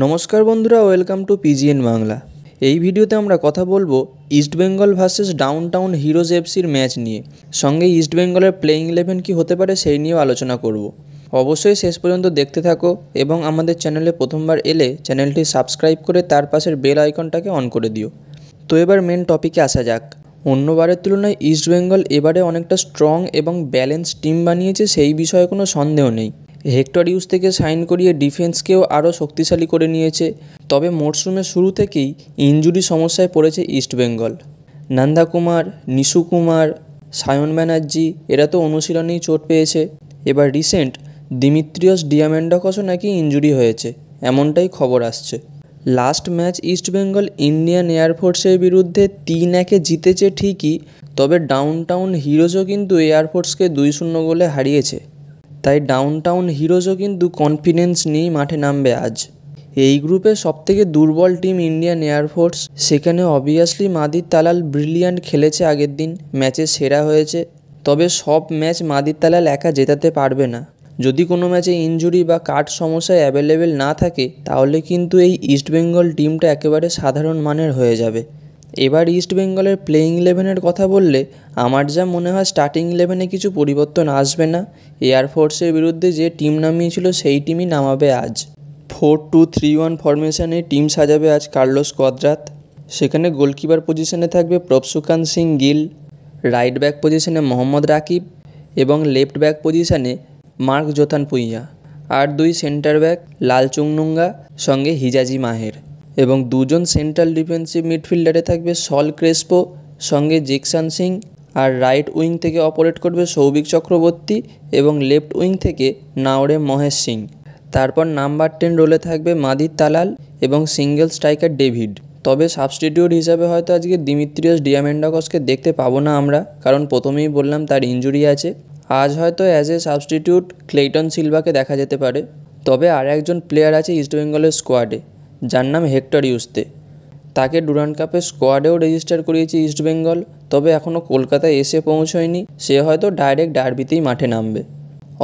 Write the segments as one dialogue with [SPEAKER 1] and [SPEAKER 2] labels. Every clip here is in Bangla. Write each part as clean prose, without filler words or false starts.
[SPEAKER 1] নমস্কার বন্ধুরা, ওয়েলকাম টু পিজিএন বাংলা। এই ভিডিওতে আমরা কথা বলবো ইস্টবেঙ্গল ভার্সেস ডাউনটাউন হিরোজ এফসির ম্যাচ নিয়ে। সঙ্গে ইস্টবেঙ্গলের প্লেইং 11 কী হতে পারে সেই নিয়েও আলোচনা করব। অবশ্যই শেষ পর্যন্ত দেখতে থাকো এবং আমাদের চ্যানেলে প্রথমবার এলে চ্যানেলটি সাবস্ক্রাইব করে তার পাশের বেল আইকনটাকে অন করে দিও। তো এবার মেন টপিকে আসা যাক। অন্যবারের তুলনায় ইস্টবেঙ্গল এবারে অনেকটা স্ট্রং এবং ব্যালেন্স টিম বানিয়েছে, সেই বিষয়ে কোনো সন্দেহ নেই। হেক্টর ইউজ থেকে সাইন করিয়ে ডিফেন্সকেও আরও শক্তিশালী করে নিয়েছে। তবে মরশুমের শুরু থেকেই ইনজুরি সমস্যায় পড়েছে ইস্টবেঙ্গল। নন্দা কুমার, নিশু কুমার, সায়ন ব্যানার্জি এরা তো অনুশীলনেই চোট পেয়েছে। এবার রিসেন্ট দিমিত্রিয়স ডিয়ামেন্ডাকসও নাকি ইনজুরি হয়েছে, এমনটাই খবর আসছে। লাস্ট ম্যাচ ইস্টবেঙ্গল ইন্ডিয়ান এয়ারফোর্সের বিরুদ্ধে 3-1 জিতেছে ঠিকই, তবে ডাউনটাউন হিরোজও কিন্তু এয়ারফোর্সকে 2-0 গোলে হারিয়েছে। তাই ডাউনটাউন হিরোজও কিন্তু কনফিডেন্স নিয়েই মাঠে নামবে আজ। এই গ্রুপে সবথেকে দুর্বল টিম ইন্ডিয়ান এয়ারফোর্স, সেখানে অবভিয়াসলি মাদির তালাল ব্রিলিয়ান্ট খেলেছে, আগের দিন ম্যাচে সেরা হয়েছে। তবে সব ম্যাচ মাদির তালাল একা জেতাতে পারবে না। যদি কোনো ম্যাচে ইনজুরি বা কাট সমস্যায় অ্যাভেলেবেল না থাকে তাহলে কিন্তু এই ইস্টবেঙ্গল টিমটা একেবারে সাধারণ মানের হয়ে যাবে। এবার ইস্টবেঙ্গলের প্লেইং 11-এর কথা বললে আমার যা মনে হয় স্টার্টিং 11-এ কিছু পরিবর্তন আসবে না। এয়ারফোর্সের বিরুদ্ধে যে টিম নামিয়েছিল সেই টিমই নামাবে আজ। 4-2-3-1 ফরমেশনে টিম সাজাবে আজ কার্লোস কোয়াদ্রাত। সেখানে গোলকিপার পজিশনে থাকবে প্রভসুকান সিং গিল, রাইট ব্যাক পজিশনে মোহাম্মদ রাকিব এবং লেফট ব্যাক পজিশনে মার্ক জোথান পুইয়া। আর দুই সেন্টার ব্যাক লাল চুংনুঙ্গা সঙ্গে হিজাজি মাহের। এবং দুজন সেন্ট্রাল ডিফেন্সিভ মিডফিল্ডারে থাকবে সল ক্রেসপো সঙ্গে জেকসন সিং। আর রাইট উইং থেকে অপারেট করবে সৌভিক চক্রবর্তী এবং লেফট উইং থেকে নাওরে মহেশ সিং। তারপর নাম্বার 10 রোলে থাকবে মাদির তালাল এবং সিঙ্গেল স্ট্রাইকার ডেভিড। তবে সাবস্টিটিউট হিসাবে হয়তো আজকে দিমিত্রিয়স ডিয়ামেন্ডাকসকে দেখতে পাবো না আমরা, কারণ প্রথমেই বললাম তার ইনজুরি আছে। আজ হয়তো অ্যাজ এ সাবস্টিটিউট ক্লেইটন সিলভাকে দেখা যেতে পারে। তবে আর একজন প্লেয়ার আছে ইস্টবেঙ্গলের স্কোয়াডে, যার নাম হেক্টর ইউস্তে। তাকে ডুরান্ড কাপের স্কোয়াডেও রেজিস্টার করিয়েছে ইস্টবেঙ্গল, তবে এখনও কলকাতায় এসে পৌঁছয়নি। সে হয়তো ডাইরেক্ট ডার্বিতেই মাঠে নামবে।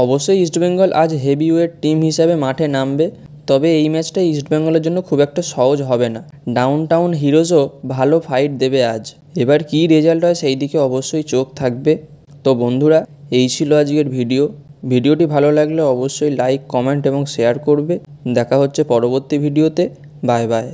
[SPEAKER 1] অবশ্যই ইস্টবেঙ্গল আজ হেভিওয়েট টিম হিসাবে মাঠে নামবে, তবে এই ম্যাচটা ইস্টবেঙ্গলের জন্য খুব একটা সহজ হবে না। ডাউনটাউন হিরোজও ভালো ফাইট দেবে আজ। এবার কী রেজাল্ট হয় সেই দিকে অবশ্যই চোখ থাকবে। তো বন্ধুরা, এই ছিল আজকের ভিডিওটি ভালো লাগলে অবশ্যই লাইক, কমেন্ট এবং শেয়ার করবে। দেখা হচ্ছে পরবর্তী ভিডিওতে। Bye bye.